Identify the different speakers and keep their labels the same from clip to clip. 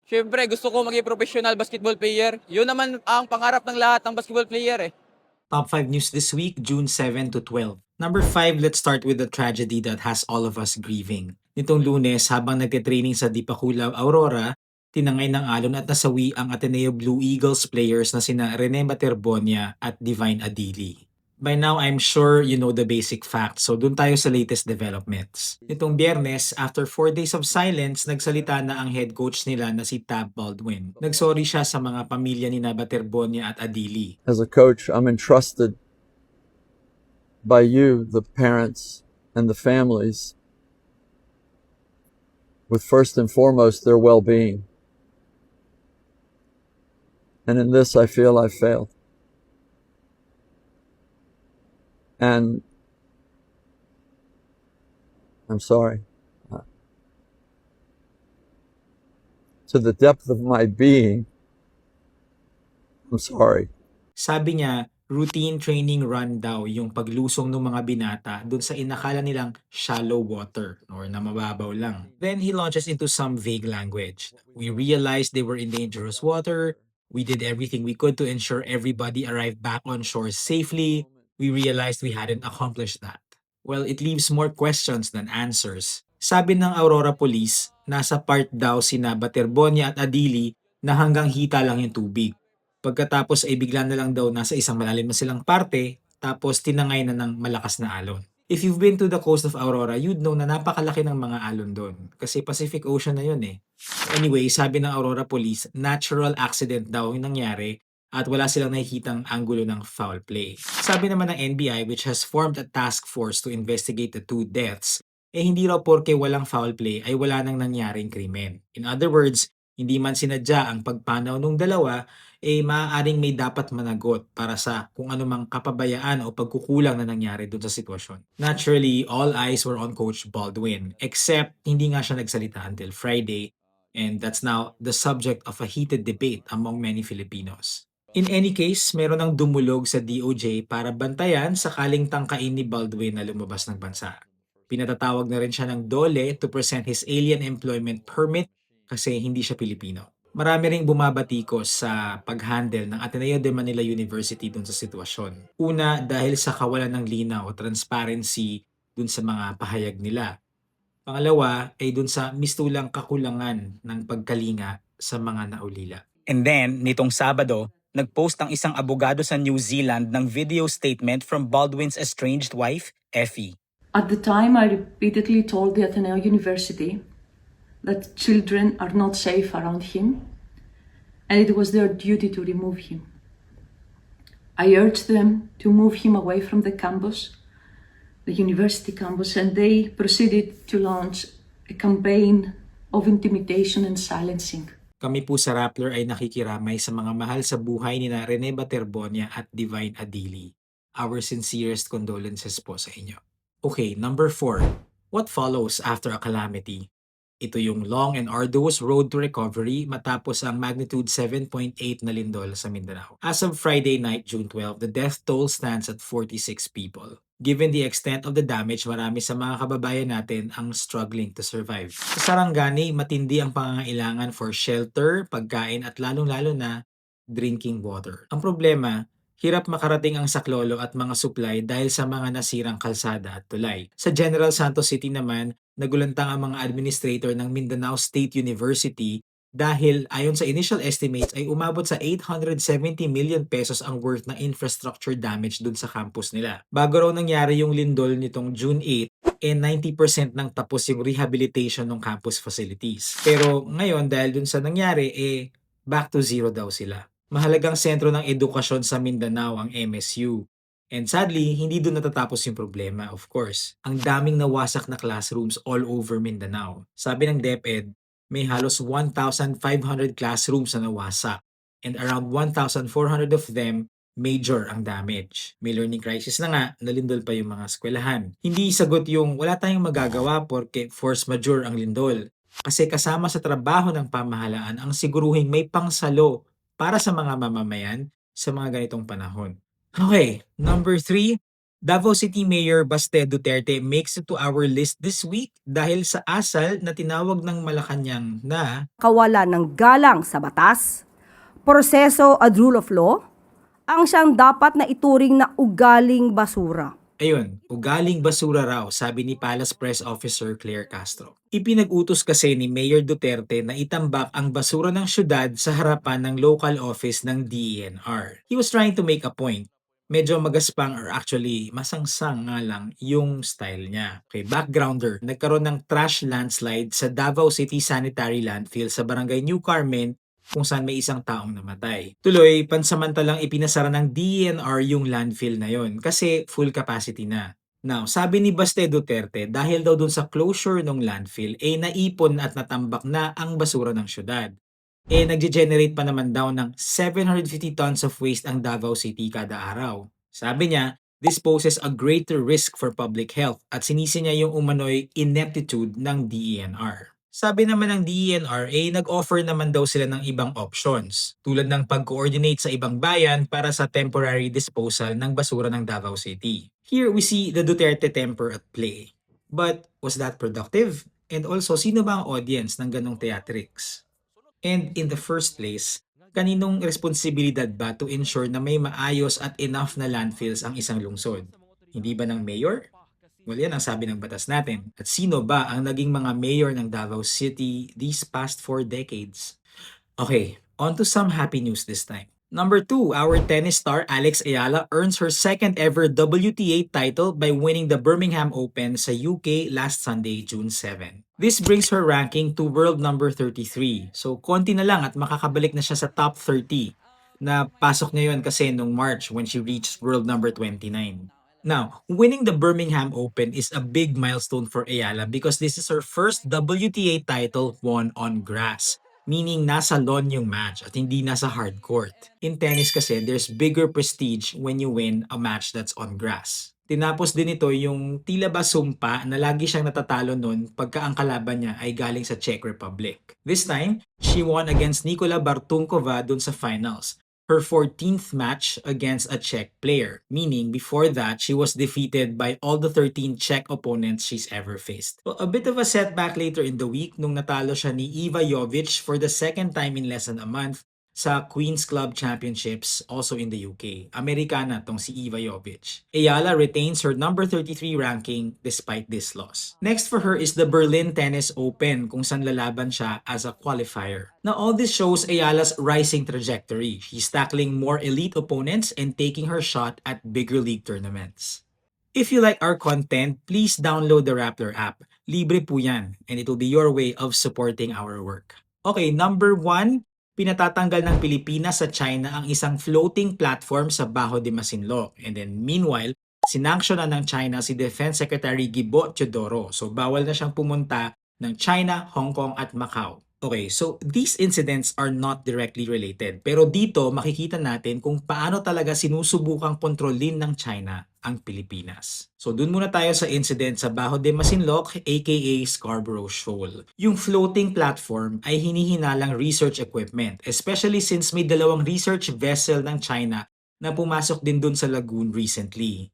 Speaker 1: Siyempre, gusto ko maging professional basketball player. Yun naman ang pangarap ng lahat ng basketball player eh.
Speaker 2: Top 5 news this week, June 7 to 12. Number 5, let's start with the tragedy that has all of us grieving. Nitong Lunes, habang nagtitraining sa Dipakulaw, Aurora, tinangay ng alon at nasawi ang Ateneo Blue Eagles players na sina Rene Materbonia at Divine Adili. By now, I'm sure you know the basic facts, so dun tayo sa latest developments. Nitong Biyernes, after 4 days of silence, nagsalita na ang head coach nila na si Tab Baldwin. Nagsorry siya sa mga pamilya ni Materbonia at Adili.
Speaker 3: As a coach, I'm entrusted by you, the parents and the families, with first and foremost their well-being. And in this, I feel I've failed. And I'm sorry. To the depth of my being, I'm sorry.
Speaker 2: Sabi niya, routine training run daw yung paglusong ng mga binata dun sa inakala nilang shallow water or na mababaw lang. Then he launches into some vague language. We realized they were in dangerous water. We did everything we could to ensure everybody arrived back on shore safely. We realized we hadn't accomplished that. Well, it leaves more questions than answers. Sabi ng Aurora Police, nasa part daw sina Baterbonia at Adili na hanggang hita lang yung tubig. Pagkatapos ay bigla na lang daw nasa isang malalim na silang parte, tapos tinangay na ng malakas na alon. If you've been to the coast of Aurora, you'd know na napakalaki ng mga alon doon. Kasi Pacific Ocean na yun eh. Anyway, sabi ng Aurora Police, natural accident daw yung nangyari at wala silang nakikitang anggulo ng foul play. Sabi naman ng NBI, which has formed a task force to investigate the two deaths, hindi raw porke walang foul play ay wala nang nangyaring krimen. In other words, hindi man sinadya ang pagpanaw ng dalawa, maaaring may dapat managot para sa kung anumang kapabayaan o pagkukulang na nangyari doon sa sitwasyon. Naturally, all eyes were on Coach Baldwin, except hindi nga siya nagsalita until Friday, and that's now the subject of a heated debate among many Filipinos. In any case, meron ng dumulog sa DOJ para bantayan sakaling tangkain ni Baldwin na lumabas ng bansa. Pinatatawag na rin siya ng DOLE to present his alien employment permit kasi hindi siya Pilipino. Marami ring bumabatikos sa pag-handle ng Ateneo de Manila University dun sa sitwasyon. Una, dahil sa kawalan ng linaw o transparency dun sa mga pahayag nila. Pangalawa, ay dun sa mistulang kakulangan ng pagkalinga sa mga naulila.
Speaker 4: And then, nitong Sabado, nagpost ang isang abogado sa New Zealand ng video statement from Baldwin's estranged wife, Effie.
Speaker 5: At the time, I repeatedly told the Ateneo University that children are not safe around him, and it was their duty to remove him. I urged them to move him away from the campus, the university campus, and they proceeded to launch a campaign of intimidation and silencing.
Speaker 2: Kami po sa Rappler ay nakikiramay sa mga mahal sa buhay ni na Rene Baterbonia at Divine Adili. Our sincerest condolences po sa inyo. Okay, number 4. What follows after a calamity? Ito yung long and arduous road to recovery matapos ang magnitude 7.8 na lindol sa Mindanao. As of Friday night, June 12, the death toll stands at 46 people. Given the extent of the damage, marami sa mga kababayan natin ang struggling to survive. Sa Sarangani, matindi ang pangangailangan for shelter, pagkain at lalong-lalo na drinking water. Ang problema, hirap makarating ang saklolo at mga supply dahil sa mga nasirang kalsada at tulay. Sa General Santos City naman, nagulantang ang mga administrator ng Mindanao State University dahil ayon sa initial estimates ay umabot sa 870 million pesos ang worth ng infrastructure damage dun sa campus nila. Bago raw nangyari yung lindol nitong June 8, 90% nang tapos yung rehabilitation ng campus facilities. Pero ngayon dahil dun sa nangyari, back to zero daw sila. Mahalagang sentro ng edukasyon sa Mindanao ang MSU. And sadly, hindi doon natatapos yung problema, of course. Ang daming nawasak na classrooms all over Mindanao. Sabi ng DepEd, may halos 1,500 classrooms na nawasak. And around 1,400 of them, major ang damage. May learning crisis na nga, nalindol pa yung mga eskwelahan. Hindi sagot yung wala tayong magagawa porque force majeure ang lindol. Kasi kasama sa trabaho ng pamahalaan ang siguruhing may pangsalo para sa mga mamamayan sa mga ganitong panahon. Okay, number 3, Davao City Mayor Baste Duterte makes it to our list this week dahil sa asal na tinawag ng Malacanang na
Speaker 6: kawalan ng galang sa batas, proseso at rule of law, ang siyang dapat na ituring na ugaling basura.
Speaker 2: ayun, ugaling basura raw, sabi ni Palace Press Officer Claire Castro. Ipinag-utos kasi ni Mayor Duterte na itambak ang basura ng syudad sa harapan ng local office ng DENR. He was trying to make a point. Medyo magaspang or actually masangsang nga lang yung style niya. Okay, backgrounder. Nagkaroon ng trash landslide sa Davao City Sanitary Landfill sa barangay New Carmen kung saan may isang taong namatay. Tuloy, pansamantalang ipinasara ng DENR yung landfill na yon kasi full capacity na. Now, sabi ni Baste Duterte, dahil daw dun sa closure ng landfill, naipon at natambak na ang basura ng syudad. Nagge-generate pa naman daw ng 750 tons of waste ang Davao City kada araw. Sabi niya, this poses a greater risk for public health at sinisi niya yung umano'y ineptitude ng DENR. Sabi naman ng DENR, nag-offer naman daw sila ng ibang options, tulad ng pag-coordinate sa ibang bayan para sa temporary disposal ng basura ng Davao City. Here we see the Duterte temper at play. But was that productive? And also, sino ba ang audience ng ganong theatrics? And in the first place, kaninong responsibilidad ba to ensure na may maayos at enough na landfills ang isang lungsod? Hindi ba ng mayor? Well, yan ang sabi ng batas natin. At sino ba ang naging mga mayor ng Davao City these past 4 decades? Okay, on to some happy news this time. Number 2, our tennis star Alex Ayala earns her second ever WTA title by winning the Birmingham Open sa UK last Sunday, June 7. This brings her ranking to world number 33. So, konti na lang at makakabalik na siya sa top 30 na pasok niya yun kasi nung March when she reached world number 29. Now, winning the Birmingham Open is a big milestone for Ayala because this is her first WTA title won on grass. Meaning nasa lawn yung match at hindi nasa hard court. In tennis kasi, there's bigger prestige when you win a match that's on grass. Tinapos din ito yung tila ba sumpa na lagi siyang natatalo nun pagka ang kalaban niya ay galing sa Czech Republic. This time, she won against Nikola Bartunkova dun sa finals. Her 14th match against a Czech player, meaning before that, she was defeated by all the 13 Czech opponents she's ever faced. Well, a bit of a setback later in the week nung natalo siya ni Iva Jovic for the second time in less than a month sa Queen's Club Championships also in the UK. Amerikana tong si Iva Jovic. Ayala retains her number 33 ranking despite this loss. Next for her is the Berlin Tennis Open kung saan lalaban siya as a qualifier. Now all this shows Ayala's rising trajectory. She's tackling more elite opponents and taking her shot at bigger league tournaments. If you like our content, please download the Rappler app. Libre po yan and it will be your way of supporting our work. Okay, number 1, pinatatanggal ng Pilipinas sa China ang isang floating platform sa Bajo de Masinloc. And then meanwhile, sinanksyon na ng China si Defense Secretary Gibo Teodoro. So bawal na siyang pumunta ng China, Hong Kong at Macau. Okay, so these incidents are not directly related. Pero dito makikita natin kung paano talaga sinusubukang kontrolin ng China ang Pilipinas. So dun muna tayo sa incident sa Bajo de Masinloc aka Scarborough Shoal. Yung floating platform ay hinihinalang research equipment, especially since may dalawang research vessel ng China na pumasok din dun sa lagoon recently.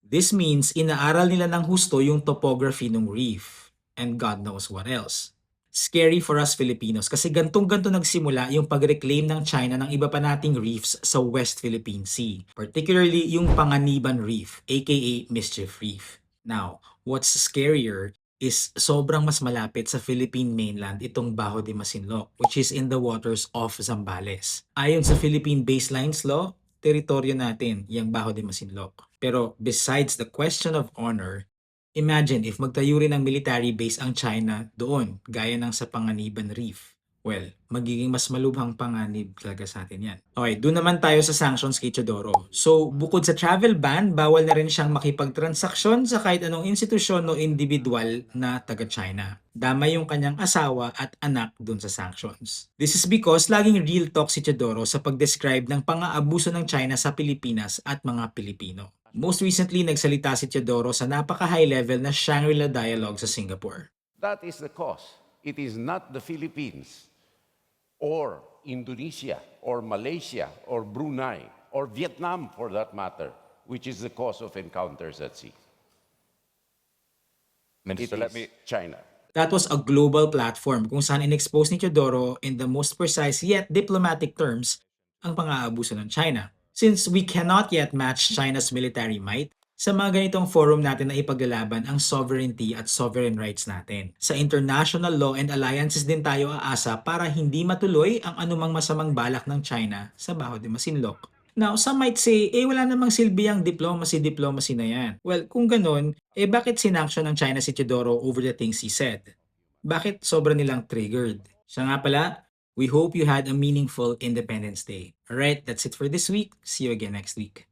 Speaker 2: This means inaaral nila ng husto yung topography ng reef and God knows what else. Scary for us Filipinos kasi gantong-ganto nagsimula yung pag-reclaim ng China ng iba pa nating reefs sa West Philippine Sea, particularly yung Panganiban Reef aka Mischief Reef. Now, what's scarier is sobrang mas malapit sa Philippine mainland itong Bajo de Masinloc, which is in the waters off Zambales. Ayon sa Philippine Baselines Law, teritoryo natin yung Bajo de Masinloc. Pero besides the question of honor, imagine if magtayo rin ng military base ang China doon, gaya ng sa Panganiban Reef. Well, magiging mas malubhang panganib talaga sa atin yan. Okay, doon naman tayo sa sanctions kay Teodoro. So, bukod sa travel ban, bawal na rin siyang makipagtransaksyon sa kahit anong institusyon o individual na taga-China. Dama yung kanyang asawa at anak doon sa sanctions. This is because laging real talk si Teodoro sa pag-describe ng pang-aabuso ng China sa Pilipinas at mga Pilipino. Most recently, nagsalita si Teodoro sa napaka-high level na Shangri-La Dialogue sa Singapore.
Speaker 7: That is the cause. It is not the Philippines or Indonesia or Malaysia or Brunei or Vietnam for that matter which is the cause of encounters at sea.
Speaker 8: Minister,
Speaker 7: It
Speaker 8: let
Speaker 7: is
Speaker 8: me
Speaker 7: China.
Speaker 2: That was a global platform kung saan in-expose ni Teodoro in the most precise yet diplomatic terms ang pang-aabuso ng China. Since we cannot yet match China's military might, sa mga ganitong forum natin na ipaglalaban ang sovereignty at sovereign rights natin. Sa international law and alliances din tayo aasa para hindi matuloy ang anumang masamang balak ng China sa Baho de Masinloc. Now, some might say, wala namang silbi ang diplomacy na yan. Well, kung ganun, bakit sinanction ng China si Teodoro over the things he said? Bakit sobra nilang triggered? Siya nga pala, we hope you had a meaningful Independence Day. Alright, that's it for this week. See you again next week.